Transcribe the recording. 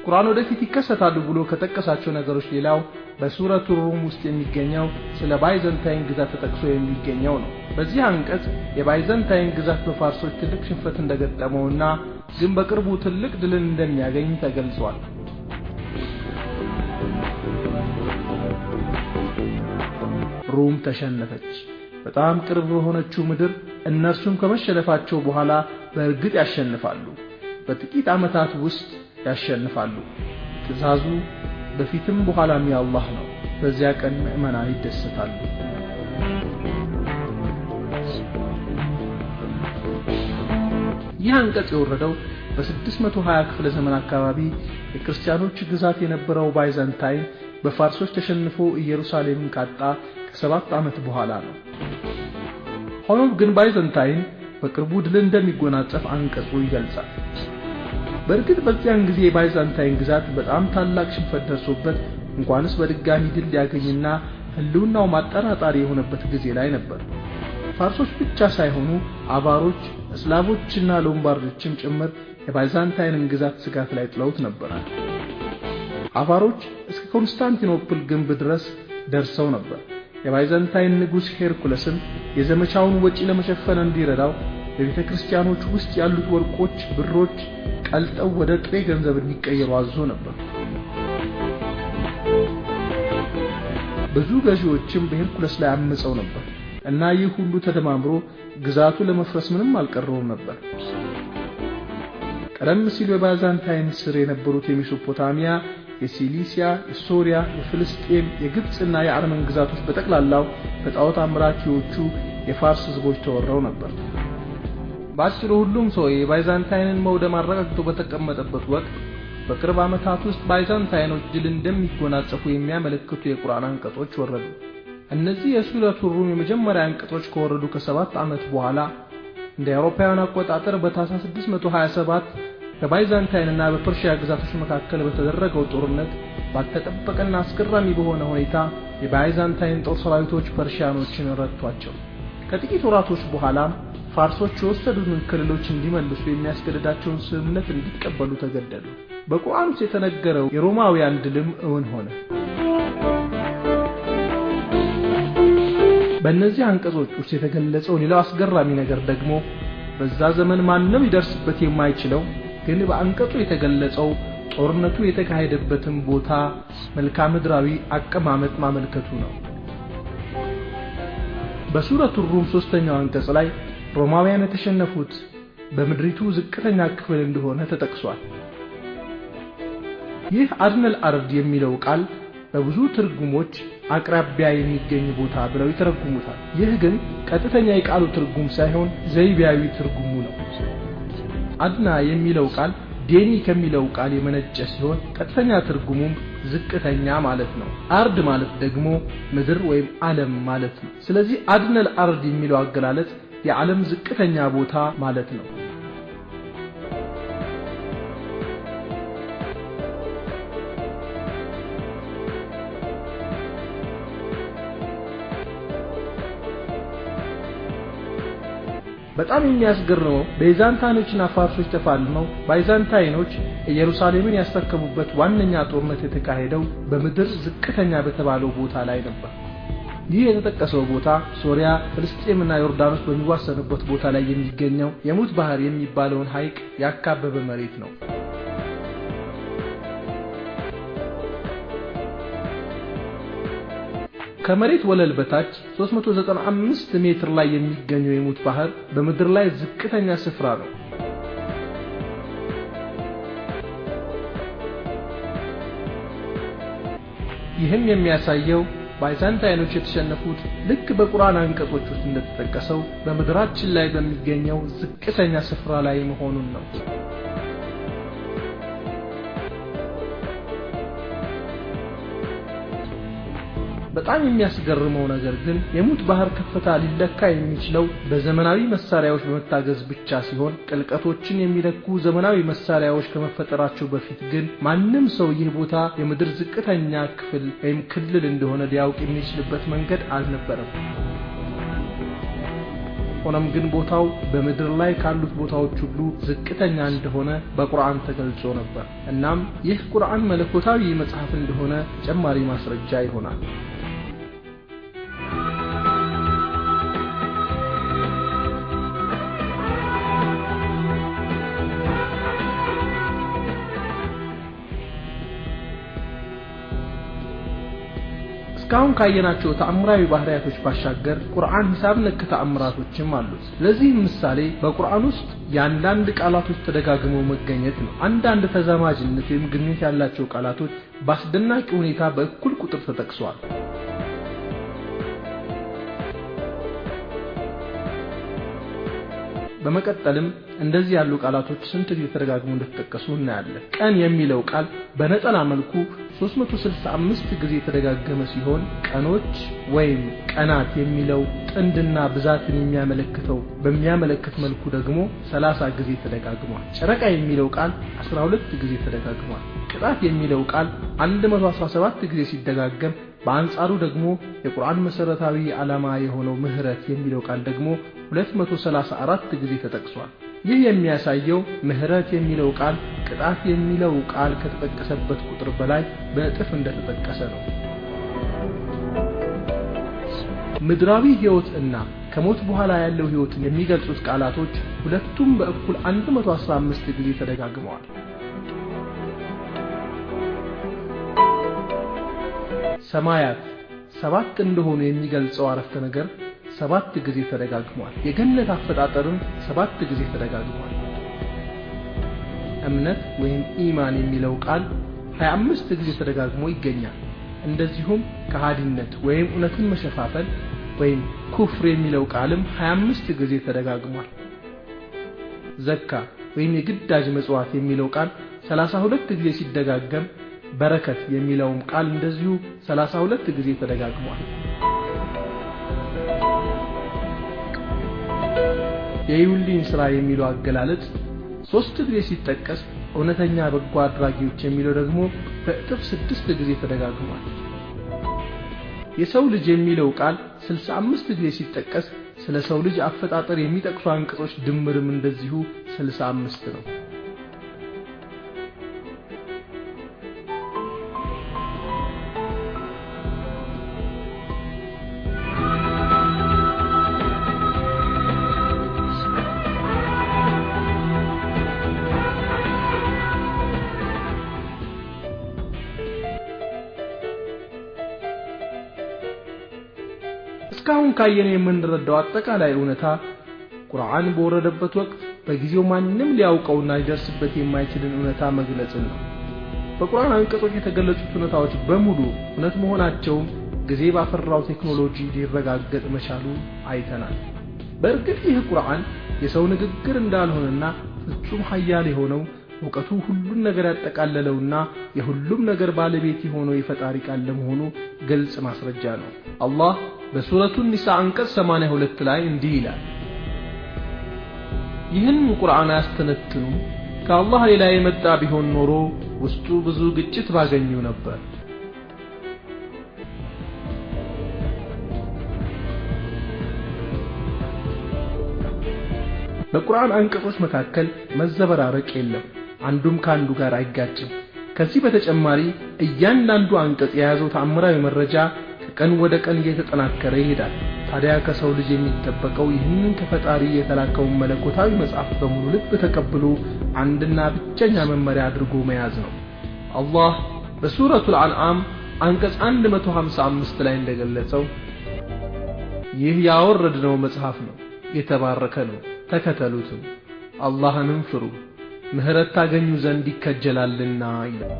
ቁርአን ወደፊት ይከሰታሉ ብሎ ከተጠቀሳቸው ነገሮች ሌላው በሱረቱ ሩም ውስጥ የሚገኘው ስለ ባይዘንታይን ግዛት ተጠቅሶ የሚገኘው ነው። በዚህ አንቀጽ የባይዘንታይን ግዛት በፋርሶች ትልቅ ሽንፈት እንደገጠመውና ግን በቅርቡ ትልቅ ድልን እንደሚያገኝ ተገልጿል። ሩም ተሸነፈች። በጣም ቅርብ በሆነችው ምድር እነርሱም ከመሸነፋቸው በኋላ በእርግጥ ያሸንፋሉ። በጥቂት ዓመታት ውስጥ ያሸንፋሉ። ትእዛዙ በፊትም በኋላም የአላህ ነው። በዚያ ቀን ምእመናን ይደሰታሉ። ይህ አንቀጽ የወረደው በ620 ክፍለ ዘመን አካባቢ የክርስቲያኖች ግዛት የነበረው ባይዛንታይን በፋርሶች ተሸንፎ ኢየሩሳሌምን ካጣ ከ7 ዓመት በኋላ ነው። ሆኖም ግን ባይዛንታይን በቅርቡ ድል እንደሚጎናጸፍ አንቀጹ ይገልጻል። በእርግጥ በዚያን ጊዜ የባይዛንታይን ግዛት በጣም ታላቅ ሽንፈት ደርሶበት እንኳንስ በድጋሚ ድል ሊያገኝና ህልውናው ማጠራጣሪ የሆነበት ጊዜ ላይ ነበር። ፋርሶች ብቻ ሳይሆኑ አቫሮች፣ እስላቮችና ሎምባርዶችም ጭምር የባይዛንታይንን ግዛት ስጋት ላይ ጥለውት ነበር። አቫሮች እስከ ኮንስታንቲኖፕል ግንብ ድረስ ደርሰው ነበር። የባይዛንታይን ንጉስ ሄርኩለስም የዘመቻውን ወጪ ለመሸፈን እንዲረዳው በቤተ ክርስቲያኖች ውስጥ ያሉት ወርቆች፣ ብሮች ቀልጠው ወደ ጥሬ ገንዘብ እንዲቀየሩ አዞ ነበር። ብዙ ገዢዎችም በሄርኩለስ ላይ አመፀው ነበር እና ይህ ሁሉ ተደማምሮ ግዛቱ ለመፍረስ ምንም አልቀረውም ነበር። ቀደም ሲል በባይዛንታይን ስር የነበሩት የሜሶፖታሚያ፣ የሲሊሲያ፣ የሶሪያ፣ የፍልስጤም፣ የግብጽና የአርመን ግዛቶች በጠቅላላው በጣዖት አምራኪዎቹ የፋርስ ህዝቦች ተወረው ነበር። ባጭሩ ሁሉም ሰው የባይዛንታይንን መውደም አረጋግጦ በተቀመጠበት ወቅት በቅርብ ዓመታት ውስጥ ባይዛንታይኖች ድል እንደሚጎናጸፉ የሚያመለክቱ የቁርአን አንቀጾች ወረዱ። እነዚህ የሱረቱ ሩም የመጀመሪያ አንቀጾች ከወረዱ ከ7 ዓመት በኋላ እንደ አውሮፓውያን አቆጣጠር በታህሳስ 627 በባይዛንታይንና በፐርሺያ ግዛቶች መካከል በተደረገው ጦርነት ባልተጠበቀና አስገራሚ በሆነ ሁኔታ የባይዛንታይን ጦር ሰራዊቶች ፐርሺያኖችን ረቷቸው። ከጥቂት ወራቶች በኋላ ፋርሶች የወሰዱትን ክልሎች እንዲመልሱ የሚያስገድዳቸውን ስምምነት እንዲቀበሉ ተገደዱ። በቁርአን ውስጥ የተነገረው የሮማውያን ድልም እውን ሆነ። በእነዚህ አንቀጾች ውስጥ የተገለጸው ሌላው አስገራሚ ነገር ደግሞ በዛ ዘመን ማንም ይደርስበት የማይችለው ግን በአንቀጹ የተገለጸው ጦርነቱ የተካሄደበትን ቦታ መልክዓ ምድራዊ አቀማመጥ ማመልከቱ ነው። በሱረቱ ሩም 3ኛው አንቀጽ ላይ ሮማውያን የተሸነፉት በምድሪቱ ዝቅተኛ ክፍል እንደሆነ ተጠቅሷል። ይህ አድነል አርድ የሚለው ቃል በብዙ ትርጉሞች አቅራቢያ የሚገኝ ቦታ ብለው ይተረጉሙታል። ይህ ግን ቀጥተኛ የቃሉ ትርጉም ሳይሆን ዘይቤያዊ ትርጉሙ ነው። አድና የሚለው ቃል ዴኒ ከሚለው ቃል የመነጨ ሲሆን ቀጥተኛ ትርጉሙም ዝቅተኛ ማለት ነው። አርድ ማለት ደግሞ ምድር ወይም ዓለም ማለት ነው። ስለዚህ አድነል አርድ የሚለው አገላለጽ የዓለም ዝቅተኛ ቦታ ማለት ነው። በጣም የሚያስገርመው ባይዛንታይኖችና ፋርሶች ተፋልመው ባይዛንታይኖች ኢየሩሳሌምን ያስተከሙበት ዋነኛ ጦርነት የተካሄደው በምድር ዝቅተኛ በተባለው ቦታ ላይ ነበር። ይህ የተጠቀሰው ቦታ ሶሪያ፣ ፍልስጤምና ዮርዳኖስ በሚዋሰኑበት ቦታ ላይ የሚገኘው የሙት ባህር የሚባለውን ሐይቅ ያካበበ መሬት ነው። ከመሬት ወለል በታች 395 ሜትር ላይ የሚገኘው የሙት ባህር በምድር ላይ ዝቅተኛ ስፍራ ነው። ይህም የሚያሳየው ባይዛንታይኖች የተሸነፉት ልክ በቁርአን አንቀጾች ውስጥ እንደተጠቀሰው በምድራችን ላይ በሚገኘው ዝቅተኛ ስፍራ ላይ መሆኑን ነው። በጣም የሚያስገርመው ነገር ግን የሙት ባህር ከፍታ ሊለካ የሚችለው በዘመናዊ መሳሪያዎች በመታገዝ ብቻ ሲሆን ጥልቀቶችን የሚለኩ ዘመናዊ መሳሪያዎች ከመፈጠራቸው በፊት ግን ማንም ሰው ይህ ቦታ የምድር ዝቅተኛ ክፍል ወይም ክልል እንደሆነ ሊያውቅ የሚችልበት መንገድ አልነበረም። ሆነም ግን ቦታው በምድር ላይ ካሉት ቦታዎች ሁሉ ዝቅተኛ እንደሆነ በቁርአን ተገልጾ ነበር። እናም ይህ ቁርአን መለኮታዊ መጽሐፍ እንደሆነ ተጨማሪ ማስረጃ ይሆናል። እስካሁን ካየናቸው ተአምራዊ ባህሪያቶች ባሻገር ቁርአን ሂሳብ ነክ ተአምራቶችም አሉት። ለዚህ ምሳሌ በቁርአን ውስጥ የአንዳንድ ቃላቶች ተደጋግመው መገኘት ነው። አንዳንድ ተዛማጅነት ወይም ግንኙነት ያላቸው ቃላቶች በአስደናቂ ሁኔታ በእኩል ቁጥር ተጠቅሰዋል። በመቀጠልም እንደዚህ ያሉ ቃላቶች ስንት ጊዜ ተደጋግመው እንደተጠቀሱ እናያለን። ቀን የሚለው ቃል በነጠላ መልኩ 365 ጊዜ ተደጋገመ ሲሆን ቀኖች ወይም ቀናት የሚለው ጥንድና ብዛትን በሚያመለክት መልኩ ደግሞ 30 ጊዜ ተደጋግሟል። ጨረቃ የሚለው ቃል 12 ጊዜ ተደጋግሟል። ቅጣት የሚለው ቃል 117 ጊዜ ሲደጋገም በአንጻሩ ደግሞ የቁርአን መሰረታዊ ዓላማ የሆነው ምህረት የሚለው ቃል ደግሞ 234 ጊዜ ተጠቅሷል። ይህ የሚያሳየው ምህረት የሚለው ቃል ቅጣት የሚለው ቃል ከተጠቀሰበት ቁጥር በላይ በእጥፍ እንደተጠቀሰ ነው። ምድራዊ ህይወት እና ከሞት በኋላ ያለው ህይወትን የሚገልጹት ቃላቶች ሁለቱም በእኩል 115 ጊዜ ተደጋግመዋል። ሰማያት 7 እንደሆኑ የሚገልጸው አረፍተ ነገር 7 ጊዜ ተደጋግሟል። የገነት አፈጣጠርም 7 ጊዜ ተደጋግሟል። እምነት ወይም ኢማን የሚለው ቃል 25 ጊዜ ተደጋግሞ ይገኛል። እንደዚሁም ከሃዲነት ወይም እውነትን መሸፋፈል ወይም ኩፍር የሚለው ቃልም 25 ጊዜ ተደጋግሟል። ዘካ ወይም የግዳጅ መጽዋት የሚለው ቃል 32 ጊዜ ሲደጋገም በረከት የሚለውም ቃል እንደዚሁ 32 ጊዜ ተደጋግሟል። የይውልኝ ስራ የሚለው አገላለጽ 3 ጊዜ ሲጠቀስ እውነተኛ በጎ አድራጊዎች የሚለው ደግሞ በእጥፍ 6 ጊዜ ተደጋግሟል። የሰው ልጅ የሚለው ቃል 65 ጊዜ ሲጠቀስ ስለ ሰው ልጅ አፈጣጠር የሚጠቅሱ አንቀጾች ድምርም እንደዚሁ 65 ነው። እስካሁን ካየነው የምንረዳው አጠቃላይ እውነታ ቁርአን በወረደበት ወቅት በጊዜው ማንንም ሊያውቀውና ሊደርስበት የማይችልን እውነታ መግለጽን ነው። በቁርአን አንቀጾች የተገለጹት እውነታዎች በሙሉ እውነት መሆናቸውም ጊዜ ባፈራው ቴክኖሎጂ ሊረጋገጥ መቻሉ አይተናል። በእርግጥ ይህ ቁርአን የሰው ንግግር እንዳልሆነና ፍጹም ኃያል የሆነው ዕውቀቱ ሁሉን ነገር ያጠቃለለውና የሁሉም ነገር ባለቤት የሆነው የፈጣሪ ቃል ለመሆኑ ግልጽ ማስረጃ ነው። አላህ በሱረቱ ኒሳ አንቀጽ 82 ላይ እንዲህ ይላል፣ ይህን ቁርአን አያስተነትኑ ከአላህ ሌላ የመጣ ቢሆን ኖሮ ውስጡ ብዙ ግጭት ባገኙ ነበር። በቁርአን አንቀጾች መካከል መዘበራረቅ የለም፣ አንዱም ካንዱ ጋር አይጋጭም። ከዚህ በተጨማሪ እያንዳንዱ አንቀጽ የያዘው ተአምራዊ መረጃ ከቀን ወደ ቀን እየተጠናከረ ይሄዳል። ታዲያ ከሰው ልጅ የሚጠበቀው ይህንን ከፈጣሪ የተላከውን መለኮታዊ መጽሐፍ በሙሉ ልብ ተቀብሎ አንድና ብቸኛ መመሪያ አድርጎ መያዝ ነው። አላህ በሱረቱል አንዓም አንቀጽ 155 ላይ እንደገለጸው ይህ ያወረድነው መጽሐፍ ነው፣ የተባረከ ነው፣ ተከተሉትም፣ አላህንም ፍሩ፣ ምህረት ታገኙ ዘንድ ይከጀላልና ይላል።